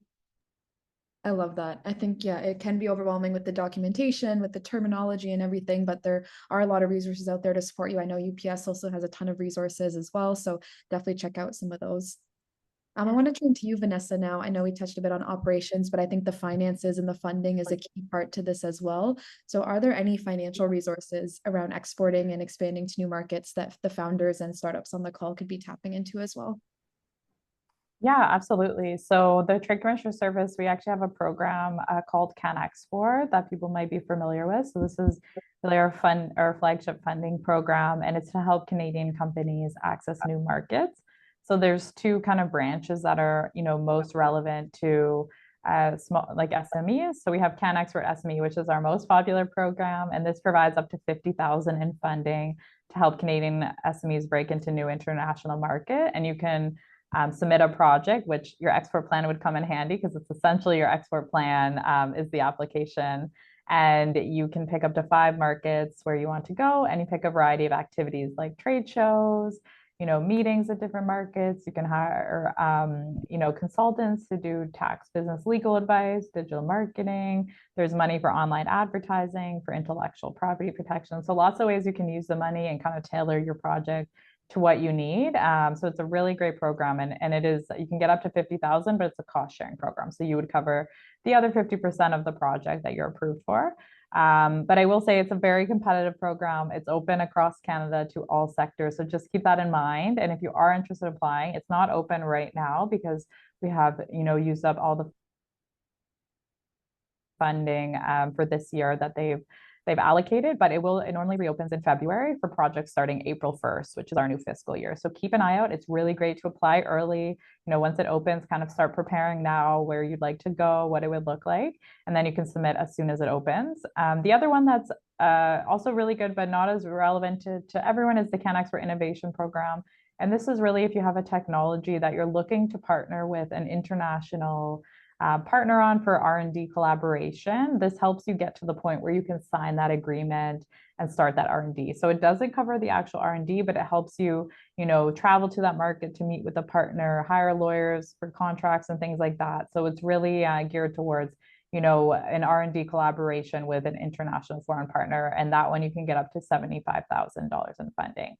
I love that. I think, yeah, it can be overwhelming with the documentation, with the terminology and everything, but there are a lot of resources out there to support you. I know UPS also has a ton of resources as well, so definitely check out some of those. I want to turn to you, Vanessa, now. I know we touched a bit on operations, but I think the finances and the funding is a key part to this as well. So are there any financial resources around exporting and expanding to new markets that the founders and startups on the call could be tapping into as well? Yeah, absolutely. So the Trade Commissioner Service, we actually have a program called Can Export that people might be familiar with. So this is really our flagship funding program, and it's to help Canadian companies access new markets. So there's two kind of branches that are, you know, most relevant to small, like SMEs. So we have Can Export SME, which is our most popular program, and this provides up to $50,000 in funding to help Canadian SMEs break into new international market. And you can submit a project, which your export plan would come in handy because it's essentially your export plan is the application. And you can pick up to 5 markets where you want to go, and you pick a variety of activities like trade shows, meetings at different markets. You can hire, consultants to do tax, business, legal advice, digital marketing. There's money for online advertising, for intellectual property protection. So lots of ways you can use the money and kind of tailor your project to what you need. So it's a really great program, and it is, you can get up to 50,000, but it's a cost sharing program. So you would cover the other 50% of the project that you're approved for. But I will say it's a very competitive program. It's open across Canada to all sectors. So just keep that in mind. And if you are interested in applying, it's not open right now because we have, used up all the funding for this year that they've allocated, but it normally reopens in February for projects starting April 1st, which is our new fiscal year. So keep an eye out. It's really great to apply early. Once it opens, kind of start preparing now where you'd like to go, what it would look like, and then you can submit as soon as it opens. The other one that's also really good, but not as relevant to everyone, is the CanExport Innovation Program. And this is really if you have a technology that you're looking to partner with an international partner on for R&D collaboration. This helps you get to the point where you can sign that agreement and start that R&D. So it doesn't cover the actual R&D, but it helps you, travel to that market to meet with a partner, hire lawyers for contracts and things like that. So it's really geared towards, an R&D collaboration with an international foreign partner. And that one you can get up to $75,000 in funding.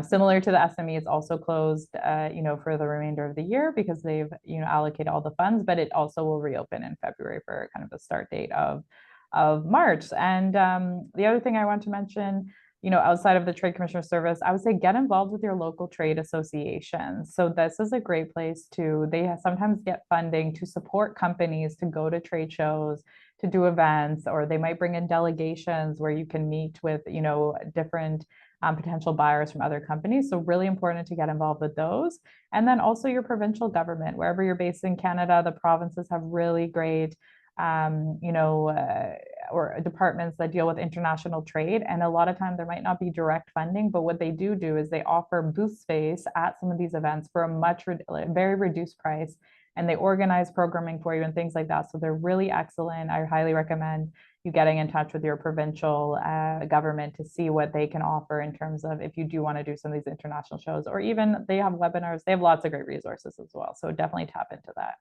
Similar to the SME, it's also closed, for the remainder of the year because they've, allocated all the funds, but it also will reopen in February for kind of a start date of March. And the other thing I want to mention, outside of the Trade Commissioner Service, I would say get involved with your local trade associations. So this is a great place they sometimes get funding to support companies to go to trade shows, to do events, or they might bring in delegations where you can meet with, different potential buyers from other companies. So really important to get involved with those. And then also your provincial government, wherever you're based in Canada, the provinces have really great, or departments that deal with international trade. And a lot of time there might not be direct funding, but what they do is they offer booth space at some of these events for a very reduced price. And they organize programming for you and things like that. So they're really excellent. I highly recommend you getting in touch with your provincial government to see what they can offer in terms of if you do want to do some of these international shows, or even they have webinars. They have lots of great resources as well. So definitely tap into that.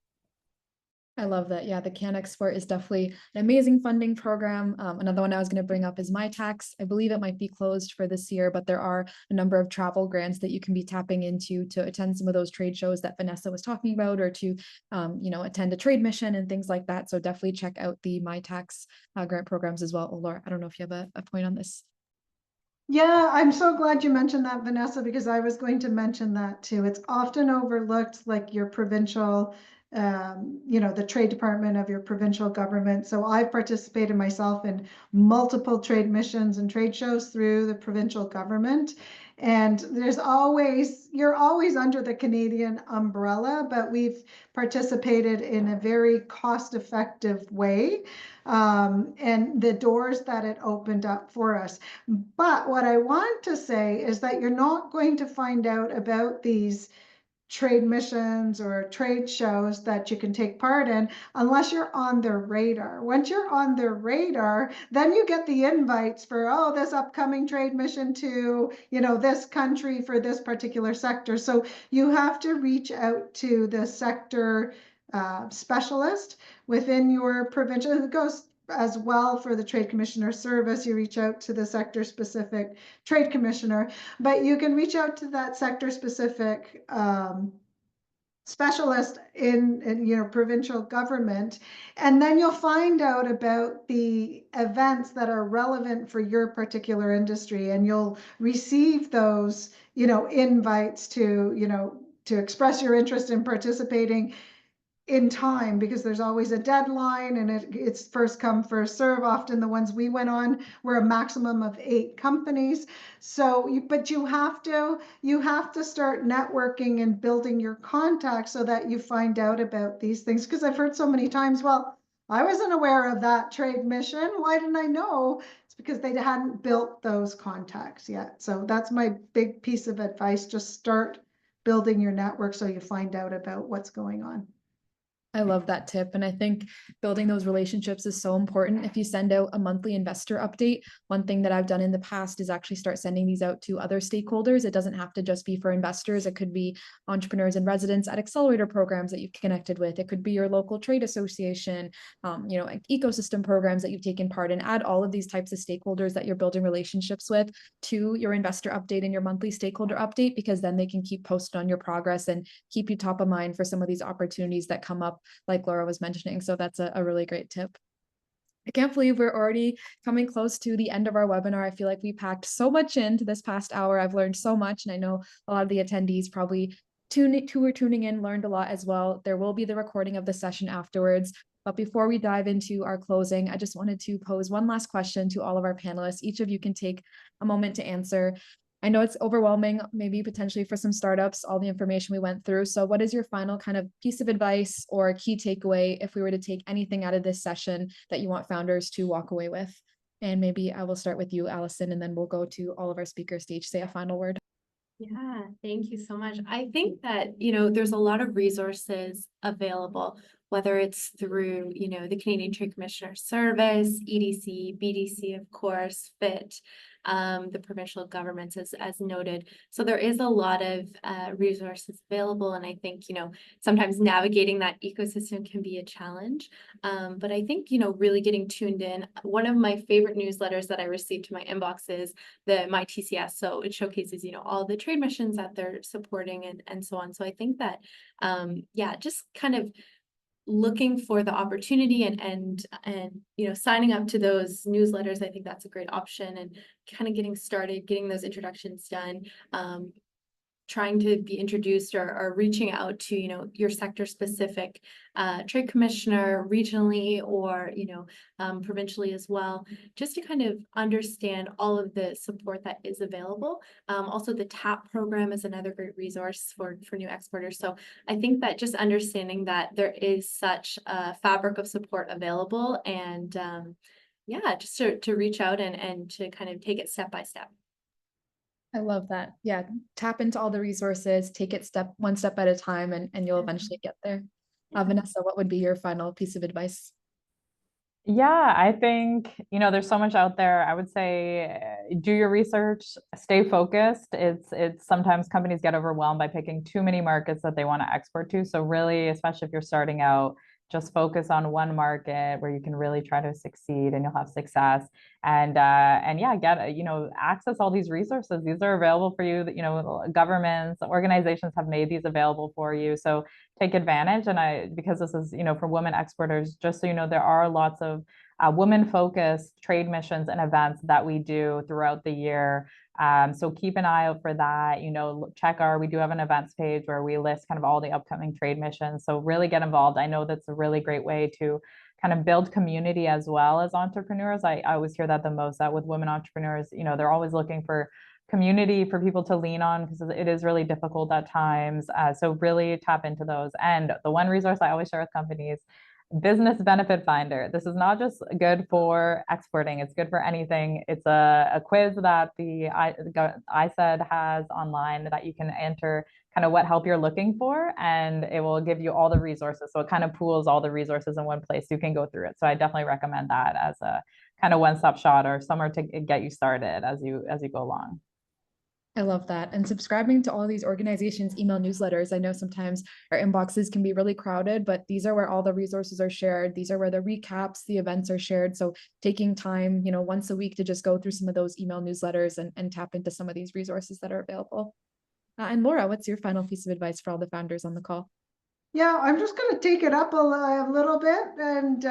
I love that. Yeah, the CanExport is definitely an amazing funding program. Another one I was going to bring up is MyTax. I believe it might be closed for this year, but there are a number of travel grants that you can be tapping into to attend some of those trade shows that Vanessa was talking about, or to, attend a trade mission and things like that. So definitely check out the MyTax grant programs as well. Oh, Laura, I don't know if you have a point on this. Yeah, I'm so glad you mentioned that, Vanessa, because I was going to mention that too. It's often overlooked, like your provincial, the trade department of your provincial government. So I've participated myself in multiple trade missions and trade shows through the provincial government. And you're always under the Canadian umbrella, but we've participated in a very cost-effective way. And the doors that it opened up for us. But what I want to say is that you're not going to find out about these trade missions or trade shows that you can take part in unless you're on their radar. Once you're on their radar, then you get the invites for, this upcoming trade mission to, this country for this particular sector. So you have to reach out to the sector specialist within your provincial. It goes as well for the Trade Commissioner Service. You reach out to the sector specific Trade Commissioner, but you can reach out to that sector specific specialist in provincial government, and then you'll find out about the events that are relevant for your particular industry, and you'll receive those invites to express your interest in participating in time, because there's always a deadline, and it's first come first serve. Often the ones we went on were a maximum of 8 companies. So but you have to start networking and building your contacts so that you find out about these things, because I've heard so many times, well, I wasn't aware of that trade mission, why didn't I know? It's because they hadn't built those contacts yet. So that's my big piece of advice. Just start building your network so you find out about what's going on. I love that tip. And I think building those relationships is so important. If you send out a monthly investor update, one thing that I've done in the past is actually start sending these out to other stakeholders. It doesn't have to just be for investors. It could be entrepreneurs and residents at accelerator programs that you've connected with. It could be your local trade association, like ecosystem programs that you've taken part in. Add all of these types of stakeholders that you're building relationships with to your investor update and your monthly stakeholder update, because then they can keep posted on your progress and keep you top of mind for some of these opportunities that come up, like Lora was mentioning. So that's a really great tip. I can't believe we're already coming close to the end of our webinar. I feel like we packed so much into this past hour. I've learned so much, and I know a lot of the attendees probably who are tuning in learned a lot as well. There will be the recording of the session afterwards. But before we dive into our closing, I just wanted to pose one last question to all of our panelists. Each of you can take a moment to answer. I know it's overwhelming, maybe potentially for some startups, all the information we went through. So what is your final kind of piece of advice or key takeaway if we were to take anything out of this session that you want founders to walk away with? And maybe I will start with you, Allison, and then we'll go to all of our speakers to each say a final word. Yeah, thank you so much. I think that, there's a lot of resources available, whether it's through, the Canadian Trade Commissioner Service, EDC, BDC, of course, FITT, the provincial governments, as noted. So there is a lot of resources available. And I think, sometimes navigating that ecosystem can be a challenge. But I think, really getting tuned in. One of my favorite newsletters that I received to my inbox is my TCS. So it showcases, all the trade missions that they're supporting and so on. So I think that, just kind of looking for the opportunity and signing up to those newsletters. I think that's a great option, and kind of getting started, getting those introductions done, trying to be introduced or reaching out to, your sector specific trade commissioner regionally or, provincially as well, just to kind of understand all of the support that is available. Also, the TAP program is another great resource for new exporters. So I think that just understanding that there is such a fabric of support available, and just to reach out and to kind of take it step by step. I love that. Yeah, tap into all the resources, take it one step at a time, and you'll eventually get there. Vanessa, what would be your final piece of advice? Yeah, I think, there's so much out there. I would say do your research, stay focused. It's sometimes companies get overwhelmed by picking too many markets that they want to export to. So really, especially if you're starting out, just focus on one market where you can really try to succeed and you'll have success. And get, access all these resources. These are available for you. Governments, organizations have made these available for you. So take advantage. And because this is, for women exporters, just so you know, there are lots of women-focused trade missions and events that we do throughout the year. So keep an eye out for that. We do have an events page where we list kind of all the upcoming trade missions. So really get involved. I know that's a really great way to kind of build community as well as entrepreneurs. I always hear that the most, that with women entrepreneurs, they're always looking for community for people to lean on, because it is really difficult at times. So really tap into those. And the one resource I always share with companies, Business Benefit Finder. This is not just good for exporting, it's good for anything. It's a quiz that the ISED has online that you can enter kind of what help you're looking for, and it will give you all the resources. So it kind of pools all the resources in one place. You can go through it. So I definitely recommend that as a kind of one-stop shop or somewhere to get you started as you go along. I love that. And subscribing to all these organizations' email newsletters. I know sometimes our inboxes can be really crowded, but these are where all the resources are shared. These are where the recaps, the events are shared. So taking time, once a week to just go through some of those email newsletters and tap into some of these resources that are available. And Lora, what's your final piece of advice for all the founders on the call? Yeah, I'm just going to take it up a little bit and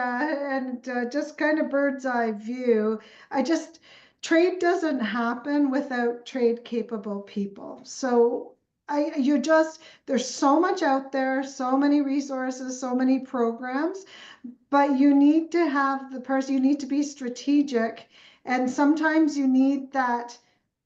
just kind of bird's eye view. Trade doesn't happen without trade capable people. So there's so much out there, so many resources, so many programs, but you need to have the person, you need to be strategic. And sometimes you need that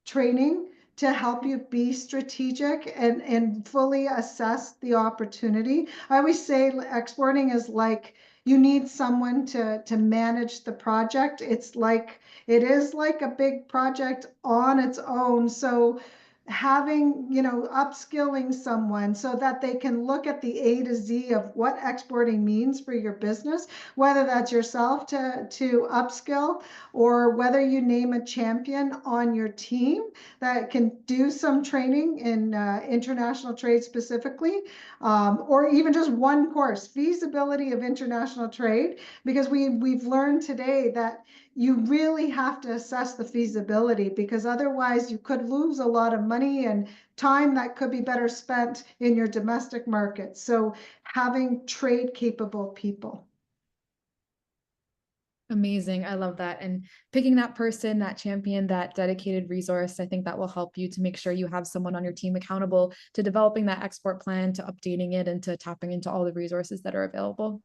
training to help you be strategic and fully assess the opportunity. I always say exporting is like, you need someone to manage the project. It is like a big project on its own. So having, upskilling someone so that they can look at the A to Z of what exporting means for your business, whether that's yourself to upskill, or whether you name a champion on your team that can do some training in international trade specifically, or even just one course, feasibility of international trade, because we've learned today that you really have to assess the feasibility, because otherwise you could lose a lot of money and time that could be better spent in your domestic market. So having trade capable people. Amazing. I love that. And picking that person, that champion, that dedicated resource, I think that will help you to make sure you have someone on your team accountable to developing that export plan, to updating it, and to tapping into all the resources that are available.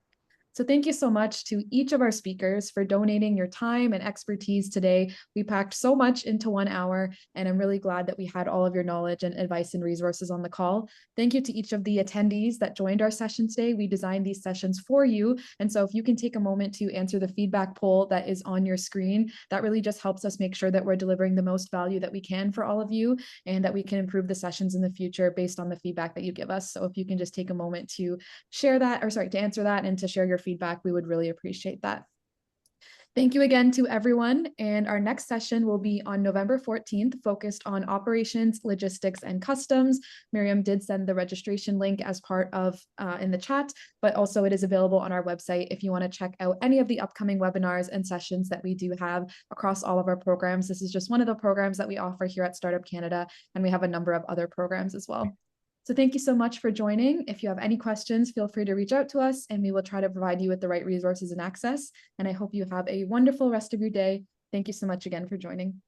So thank you so much to each of our speakers for donating your time and expertise today. We packed so much into 1 hour, and I'm really glad that we had all of your knowledge and advice and resources on the call. Thank you to each of the attendees that joined our session today. We designed these sessions for you. And so if you can take a moment to answer the feedback poll that is on your screen, that really just helps us make sure that we're delivering the most value that we can for all of you, and that we can improve the sessions in the future based on the feedback that you give us. So if you can just take a moment to share that, or sorry, to answer that and to share your feedback, we would really appreciate that. Thank you again to everyone. And our next session will be on November 14th, focused on operations, logistics, and customs. Miriam did send the registration link as part of in the chat, but also it is available on our website if you want to check out any of the upcoming webinars and sessions that we do have across all of our programs. This is just one of the programs that we offer here at Startup Canada, and we have a number of other programs as well. So thank you so much for joining. If you have any questions, feel free to reach out to us, and we will try to provide you with the right resources and access. And I hope you have a wonderful rest of your day. Thank you so much again for joining.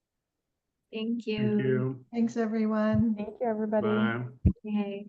Thank you. Thank you. Thanks, everyone. Thank you, everybody. Bye. Okay.